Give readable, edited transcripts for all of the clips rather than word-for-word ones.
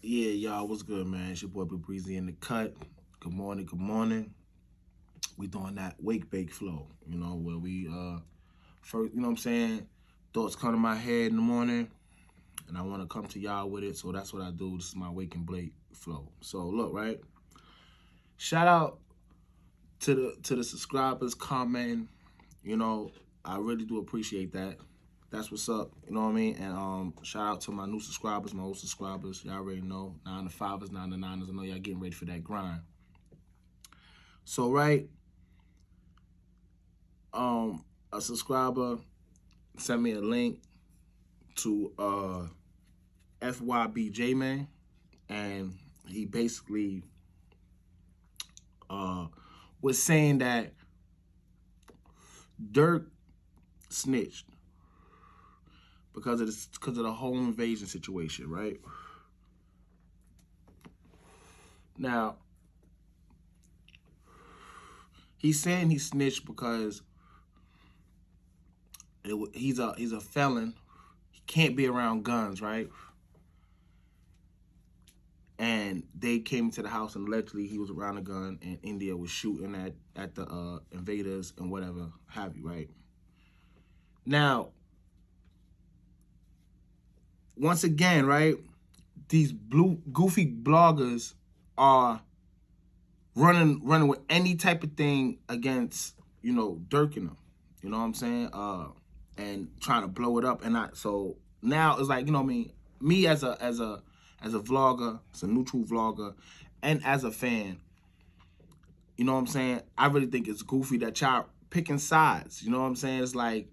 Yeah, y'all, what's good, man? It's your boy Breezy in the cut. Good morning, good morning. We doing that wake bake flow, where we first, what I'm saying? Thoughts come to my head in the morning, and I want to come to y'all with it. So that's what I do. This is my wake and bake flow. So look, right? Shout out to the subscribers commenting. You know, I really do appreciate that. That's what's up. You know what I mean? And shout out to my new subscribers, my old subscribers. Y'all already know. 9 to 5ers, 9 to 9ers. I know y'all getting ready for that grind. So right, a subscriber sent me a link to Fyb Jmane, and he basically was saying that Durk snitched because of the home invasion situation, right? Now, he's saying he snitched because he's a felon. He can't be around guns, right? And they came to the house and allegedly he was around a gun and India was shooting at the invaders and whatever have you, right? Now, once again, right, these blue goofy bloggers are running with any type of thing against, Durk and them. You know what I'm saying? And trying to blow it up. And so now it's like, what I mean, me as a vlogger, as a neutral vlogger, and as a fan, you know what I'm saying? I really think it's goofy that y'all picking sides. You know what I'm saying? It's like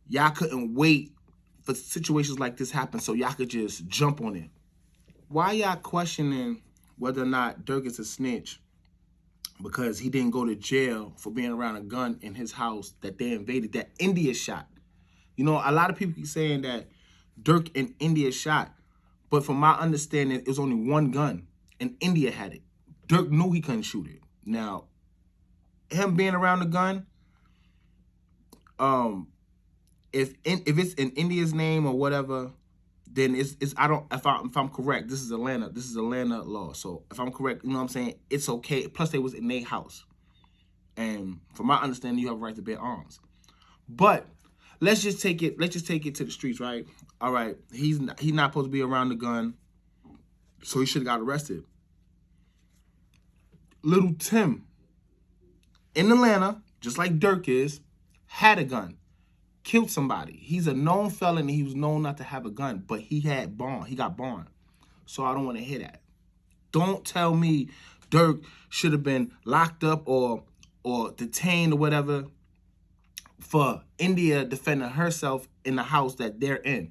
y'all couldn't wait for situations like this happen so y'all could just jump on it. Why y'all questioning whether or not Durk is a snitch because he didn't go to jail for being around a gun in his house that they invaded, that India shot? You know, a lot of people keep saying that Durk and India shot, but from my understanding, it was only one gun, and India had it. Durk knew he couldn't shoot it. Now, him being around the gun, if it's in India's name or whatever, then it's I don't if I'm correct, this is Atlanta law. So if I'm correct, you know what I'm saying, it's okay. Plus they was in their house, and from my understanding, you have a right to bear arms. But let's just take it to the streets, right? All right, he's not supposed to be around the gun, so he should have got arrested. Little Tim in Atlanta, just like Durk is, had a gun, killed somebody. He's a known felon and he was known not to have a gun, but he had bond. He got bond. So I don't want to hear that. Don't tell me Durk should have been locked up or detained or whatever for India defending herself in the house that they're in.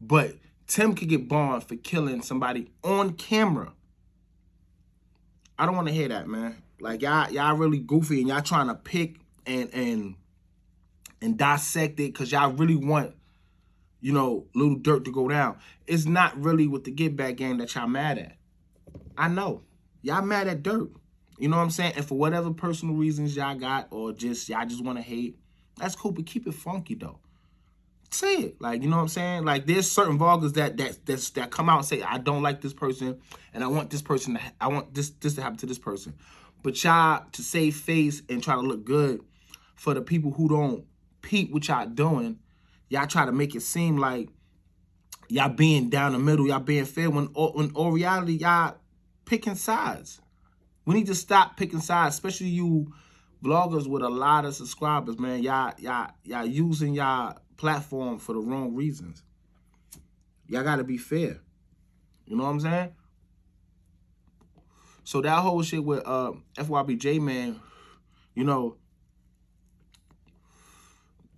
But Tim could get bond for killing somebody on camera. I don't want to hear that, man. Like y'all really goofy and y'all trying to pick and dissect it because y'all really want, little Durk to go down. It's not really with the get back game that y'all mad at. I know. Y'all mad at Durk. You know what I'm saying? And for whatever personal reasons y'all got or just y'all just want to hate, that's cool, but keep it funky though. Say it. Like, you know what I'm saying? Like there's certain vloggers that come out and say, I don't like this person and I want this to happen to this person. But y'all to save face and try to look good for the people who don't peep what y'all doing, y'all try to make it seem like y'all being down the middle, y'all being fair when all reality y'all picking sides. We need to stop picking sides, especially you vloggers with a lot of subscribers, man. Y'all using y'all platform for the wrong reasons. Y'all gotta be fair. You know what I'm saying? So that whole shit with Fyb Jmane, you know,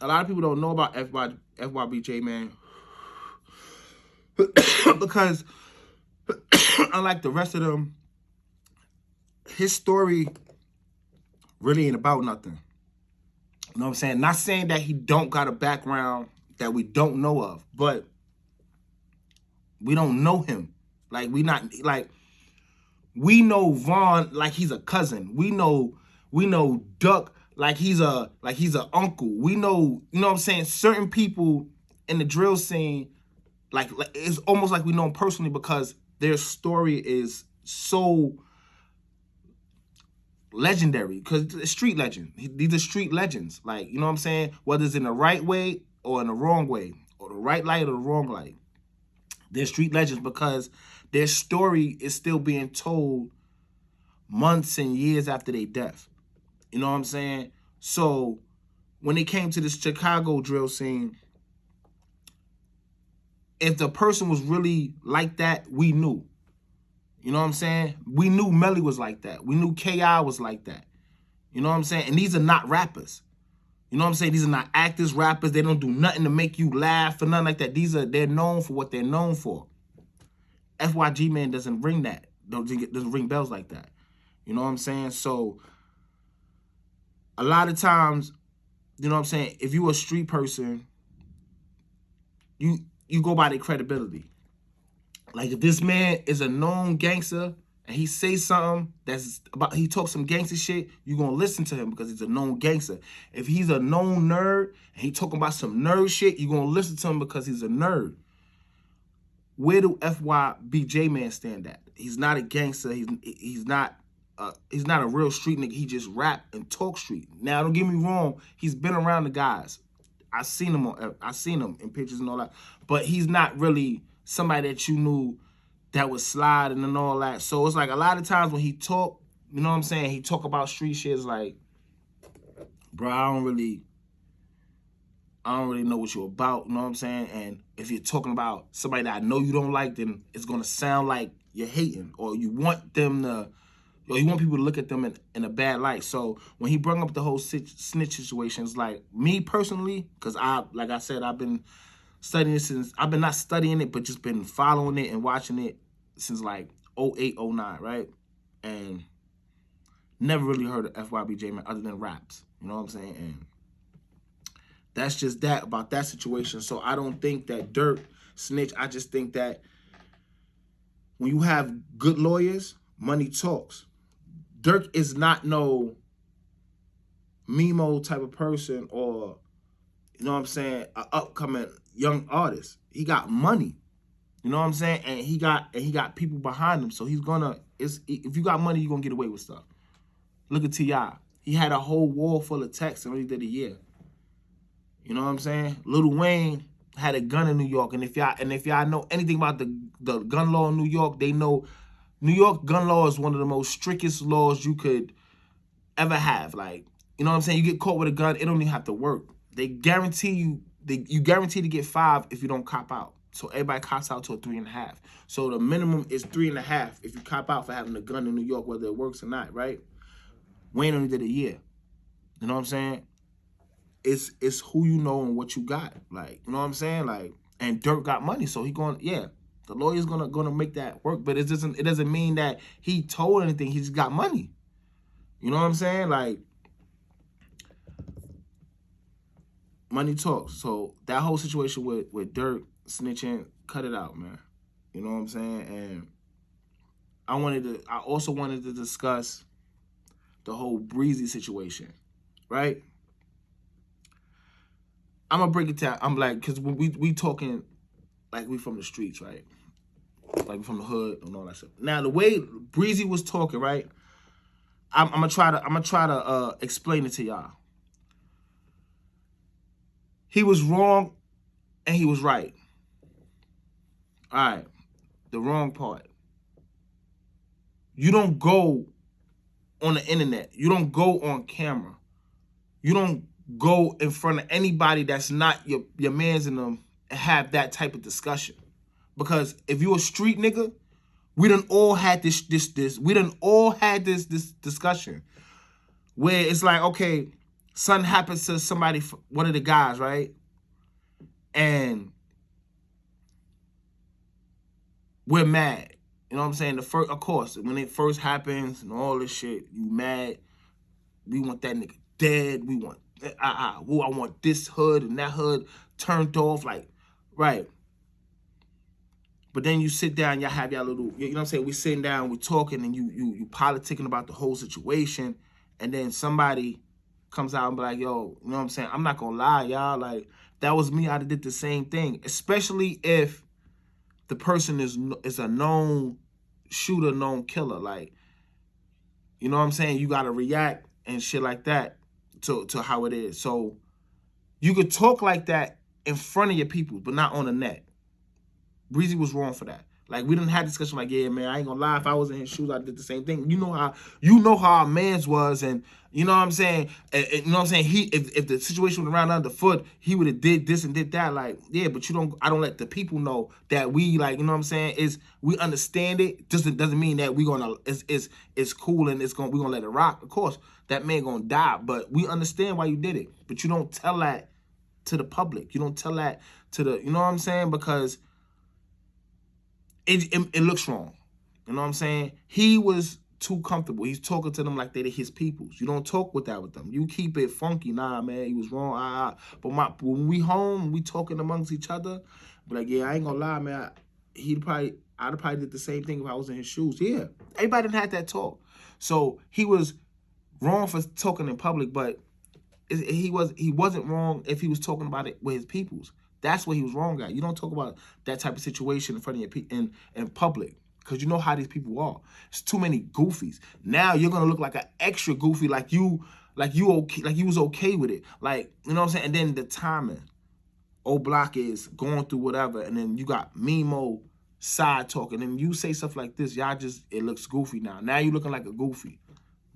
a lot of people don't know about Fyb Jmane because unlike the rest of them, his story really ain't about nothing. You know what I'm saying? Not saying that he don't got a background that we don't know of, but we don't know him. Like we know Vaughn like he's a cousin. We know Duck like he's a uncle. We know, you know what I'm saying, certain people in the drill scene, like it's almost like we know him personally because their story is so legendary because it's street legend. These are street legends. Like, you know what I'm saying? Whether it's in the right way or in the wrong way, or the right light or the wrong light. They're street legends because their story is still being told months and years after their death. You know what I'm saying? So when it came to this Chicago drill scene, if the person was really like that, we knew. You know what I'm saying? We knew Melly was like that. We knew K.I. was like that. You know what I'm saying? And these are not rappers. You know what I'm saying? These are not actors, rappers. They don't do nothing to make you laugh or nothing like that. They're known for what they're known for. Fyb Jmane doesn't ring that. Doesn't ring bells like that. You know what I'm saying? So a lot of times, you know what I'm saying, if you a street person, you go by their credibility. Like if this man is a known gangster and he says something he talks some gangster shit, you're gonna listen to him because he's a known gangster. If he's a known nerd and he talking about some nerd shit, you're gonna listen to him because he's a nerd. Where do Fyb Jmane stand at? He's not a gangster. He's not a real street nigga. He just rap and talk street. Now, don't get me wrong. He's been around the guys. I seen him in pictures and all that. But he's not really somebody that you knew that was sliding and all that. So it's like a lot of times when he talk, you know what I'm saying? He talk about street shit. It's like, bro, I don't really know what you're about, you know what I'm saying? And if you're talking about somebody that I know you don't like, then it's gonna sound like you're hating, or you want them to, or you want people to look at them in a bad light. So when he brought up the whole snitch situation, it's like, me personally, because like I said, I've been studying it I've been not studying it, but just been following it and watching it since like 08, 09, right? And never really heard of Fyb Jmane other than raps, you know what I'm saying? And that's just that about that situation. So I don't think that Durk snitch. I just think that when you have good lawyers, money talks. Durk is not no Mimo type of person, or, you know what I'm saying, an upcoming young artist. He got money. You know what I'm saying? And he got people behind him. So he's gonna, if you got money, you're gonna get away with stuff. Look at T.I. He had a whole wall full of texts and only did a year. You know what I'm saying? Lil Wayne had a gun in New York, and if y'all know anything about the gun law in New York, they know New York gun law is one of the most strictest laws you could ever have. Like, you know what I'm saying? You get caught with a gun, it don't even have to work. They guarantee you guarantee to get 5 if you don't cop out. So everybody cops out to a 3.5. So the minimum is 3.5 if you cop out for having a gun in New York, whether it works or not, right? Wayne only did a year. You know what I'm saying? It's who you know and what you got. Like, you know what I'm saying? Like, and Durk got money, so he going, yeah, the lawyer's gonna make that work. But it doesn't mean that he told anything. He just got money. You know what I'm saying? Like, money talks. So that whole situation with Durk snitching, cut it out, man. You know what I'm saying? And I also wanted to discuss the whole Breezy situation, right? I'm gonna break it down. I'm like, cause when we talking like we from the streets, right? Like we from the hood and all that stuff. Now the way Breezy was talking, right? I'm gonna try to explain it to y'all. He was wrong and he was right. All right, the wrong part. You don't go on the internet. You don't go on camera. You don't go in front of anybody that's not your mans in them and have that type of discussion. Because if you a street nigga, we done all had this discussion where it's like, okay, something happens to somebody, one of the guys, right? And we're mad. You know what I'm saying? Of course, when it first happens and all this shit, you mad. We want that nigga dead. We want, I want this hood and that hood turned off, like, right. But then you sit down, y'all have y'all little, you know what I'm saying? We sitting down, we talking, and you politicking about the whole situation, and then somebody comes out and be like, yo, you know what I'm saying? I'm not gonna lie, y'all, like, that was me, I'd have did the same thing. Especially if the person is a known shooter, known killer. Like, you know what I'm saying? You gotta react and shit like that to how it is. So you could talk like that in front of your people, but not on the net. Breezy was wrong for that. Like, we didn't have discussion like, yeah, man, I ain't gonna lie, if I was in his shoes, I did the same thing. You know how our man's was, and you know what I'm saying? You know what I'm saying? If the situation was around underfoot, he would have did this and did that. Like, yeah, but I don't let the people know that we, like, you know what I'm saying, is we understand it. Just it doesn't mean that we gonna it's cool and we gonna let it rock. Of course, that man gonna die, but we understand why you did it. But you don't tell that to the public. You don't tell that to the, you know what I'm saying? Because it looks wrong. You know what I'm saying? He was too comfortable. He's talking to them like they're his peoples. You don't talk with that with them. You keep it funky. Nah, man, he was wrong. But when we home, we talking amongst each other. But like, yeah, I ain't gonna lie, man. I'd probably did the same thing if I was in his shoes. Yeah, everybody done had that talk. So he was wrong for talking in public, but he wasn't wrong if he was talking about it with his peoples. That's what he was wrong at. You don't talk about that type of situation in front of your in public, because you know how these people are. It's too many goofies. Now you're gonna look like an extra goofy, like you okay, like you was okay with it, like, you know what I'm saying. And then the timing, old block is going through whatever, and then you got Mimo side talking, and you say stuff like this. Y'all just, it looks goofy now. Now you looking like a goofy.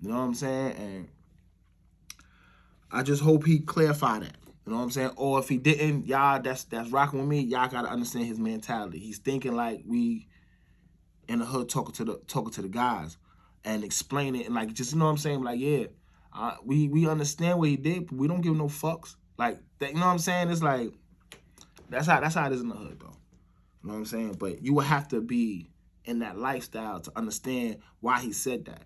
You know what I'm saying? And I just hope he clarified that. You know what I'm saying? Or if he didn't, y'all that's rocking with me, y'all gotta understand his mentality. He's thinking like we in the hood talking to the guys and explain it, and like, just, you know what I'm saying? Like, yeah, we understand what he did, but we don't give no fucks. Like that, you know what I'm saying? It's like that's how it is in the hood though. You know what I'm saying? But you would have to be in that lifestyle to understand why he said that.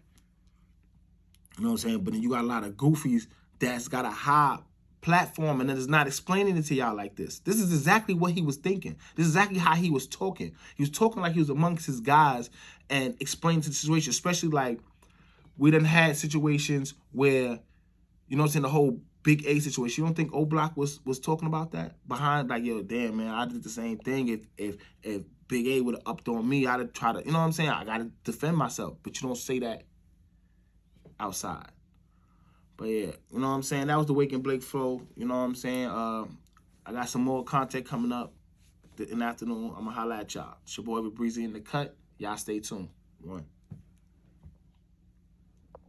You know what I'm saying? But then you got a lot of goofies that's got a high platform and then is not explaining it to y'all like this. This is exactly what he was thinking. This is exactly how he was talking. He was talking like he was amongst his guys and explaining to the situation, especially like we done had situations where, you know what I'm saying, the whole Big A situation. You don't think O Block was talking about that behind, like, yo, damn, man, I did the same thing. If Big A would have upped on me, I'd have tried to, you know what I'm saying? I got to defend myself. But you don't say that outside. But yeah, you know what I'm saying? That was the Wake and Blake flow. You know what I'm saying? I got some more content coming up in the afternoon. I'm going to holla at y'all. It's your boy Breezy in the cut. Y'all stay tuned. One.